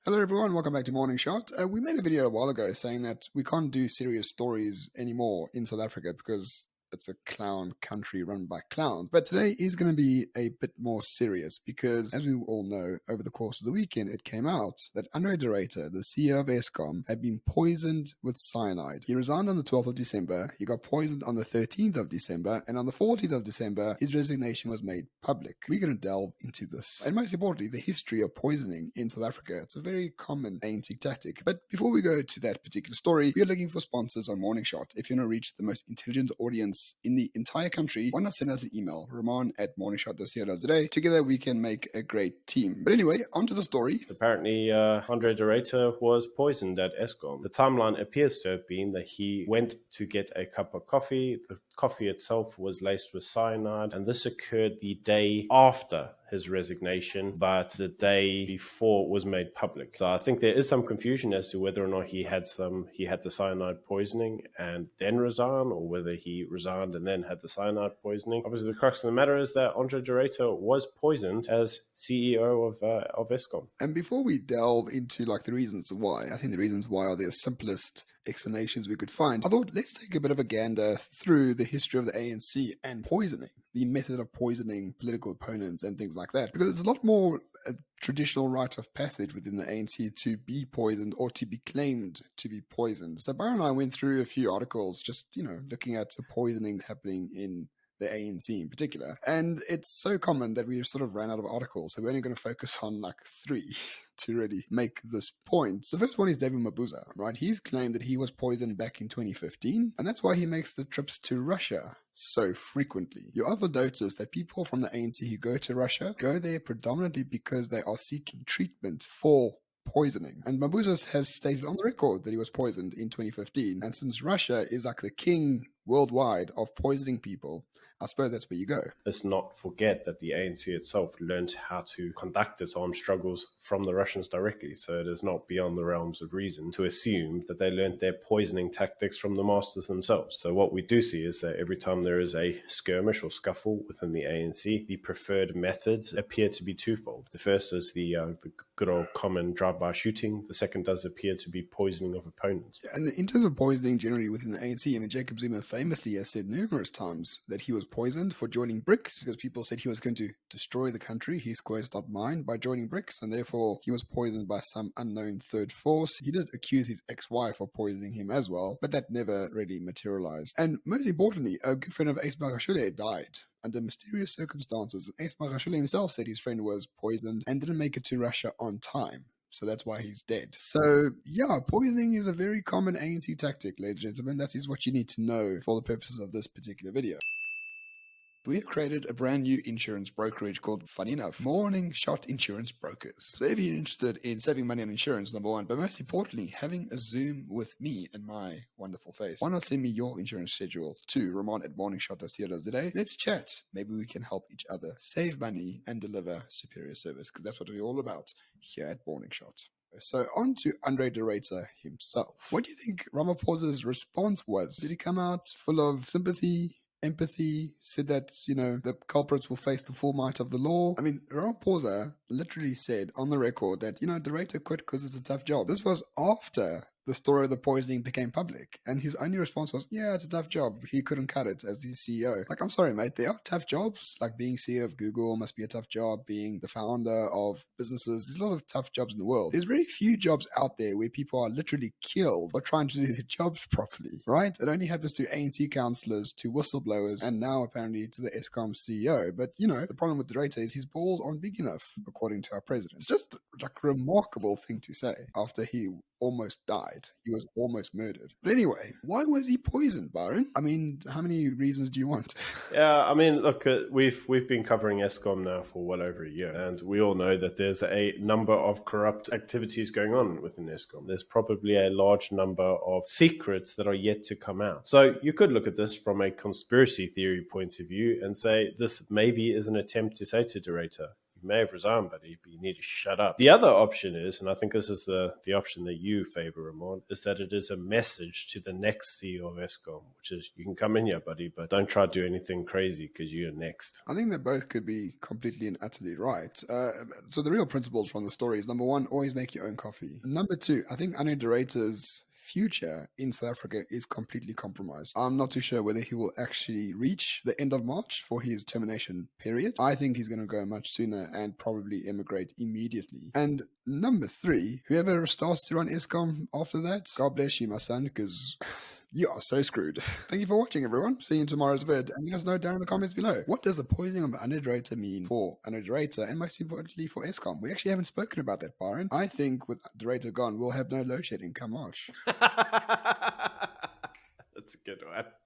Hello everyone, welcome back to Morning Shot. We made a video a while ago saying that we can't do serious stories anymore in South Africa because it's a clown country run by clowns. But today is going to be a bit more serious because, as we all know, over the course of the weekend, it came out that Ruyter, the CEO of Eskom, had been poisoned with cyanide. He resigned on the 12th of December, he got poisoned on the 13th of December, and on the 14th of December, his resignation was made public. We're going to delve into this. And most importantly, the history of poisoning in South Africa. It's a very common ANC tactic. But before we go to that particular story, we are looking for sponsors on Morning Shot. If you want to reach the most intelligent audience in the entire country, why not send us an email, roman@morningshot.co.za. Together we can make a great team. But anyway, on to the story. Apparently, Ruyter was poisoned at Eskom. The timeline appears to have been that he went to get a cup of coffee. The coffee itself was laced with cyanide, and this occurred the day after his resignation, but the day before it was made public. So I think there is some confusion as to whether or not he had the cyanide poisoning and then resigned, or whether he resigned and then had the cyanide poisoning. Obviously, the crux of the matter is that Ruyter was poisoned as CEO of Eskom. And before we delve into the reasons why, I think the reasons why are the simplest explanations we could find. I thought let's take a bit of a gander through the history of the ANC and poisoning, the method of poisoning political opponents and things like that, because it's a lot more a traditional rite of passage within the ANC to be poisoned or to be claimed to be poisoned. So Byron and I went through a few articles just, looking at the poisoning happening in the ANC in particular. And it's so common that we sort of ran out of articles. So we're only going to focus on three to really make this point. The first one is David Mabuza, right? He's claimed that he was poisoned back in 2015, and that's why he makes the trips to Russia so frequently. You also notice that people from the ANC who go to Russia go there predominantly because they are seeking treatment for poisoning. And Mabuza has stated on the record that he was poisoned in 2015. And since Russia is the king worldwide of poisoning people, I suppose that's where you go. Let's not forget that the ANC itself learned how to conduct its armed struggles from the Russians directly. So it is not beyond the realms of reason to assume that they learned their poisoning tactics from the masters themselves. So what we do see is that every time there is a skirmish or scuffle within the ANC, the preferred methods appear to be twofold. The first is the good old common drive-by shooting. The second does appear to be poisoning of opponents. And in terms of poisoning generally within the ANC, Jacob Zuma famously has said numerous times that he was poisoned for joining BRICS because people said he was going to destroy the country, his quotes not mine, by joining BRICS, and therefore he was poisoned by some unknown third force. He did accuse his ex-wife of poisoning him as well, but that never really materialized. And most importantly, a good friend of Ace Magashule died under mysterious circumstances. Ace Magashule himself said his friend was poisoned and didn't make it to Russia on time. So that's why he's dead. So yeah, poisoning is a very common ANC tactic, ladies and gentlemen. That is what you need to know for the purposes of this particular video. We have created a brand new insurance brokerage called, funny enough, Morning Shot Insurance Brokers. So if you're interested in saving money on insurance, number one, but most importantly, having a Zoom with me and my wonderful face, why not send me your insurance schedule to roman@morningshot.co.za. Let's chat. Maybe we can help each other save money and deliver superior service, because that's what we're all about here at Morning Shot. So on to Ruyter himself. What do you think Ramaphosa's response was? Did he come out full of sympathy, empathy, said that, the culprits will face the full might of the law? Ramaphosa literally said on the record that, the Ruyter quit because it's a tough job. This was after the story of the poisoning became public, and his only response was, yeah, it's a tough job. He couldn't cut it as the CEO. I'm sorry, mate, there are tough jobs. Being CEO of Google must be a tough job. Being the founder of businesses, there's a lot of tough jobs in the world. There's very few jobs out there where people are literally killed for trying to do their jobs properly, right? It only happens to ANC councillors, to whistleblowers, and now apparently to the Eskom CEO. But, the problem with the Ruyter is his balls aren't big enough, according to our president. It's just a remarkable thing to say after he almost died. He was almost murdered. But anyway, why was he poisoned, Byron? How many reasons do you want? Yeah, look, we've been covering Eskom now for well over a year, and we all know that there's a number of corrupt activities going on within Eskom. There's probably a large number of secrets that are yet to come out. So you could look at this from a conspiracy theory point of view and say this maybe is an attempt to say to Ruyter, You may have resigned, buddy, but you need to shut up. The other option is, and I think this is the option that you favor, Ramon, is that it is a message to the next CEO of ESCOM, which is, you can come in here, buddy, but don't try to do anything crazy because you're next. I think they both could be completely and utterly right. So the real principles from the story is, number one, always make your own coffee. Number two, I think Anu de Ruyter's future in South Africa is completely compromised. I'm not too sure whether he will actually reach the end of March for his termination period. I think he's going to go much sooner and probably emigrate immediately. And number three, whoever starts to run ESCOM after that, God bless you, my son, because you are so screwed. Thank you for watching, everyone. See you in tomorrow's vid. And let us know down in the comments below. What does the poisoning of Anu de Ruyter mean for Anu de Ruyter and most importantly for ESCOM? We actually haven't spoken about that, Byron. I think with de Ruyter gone, we'll have no load shedding come March. That's a good one.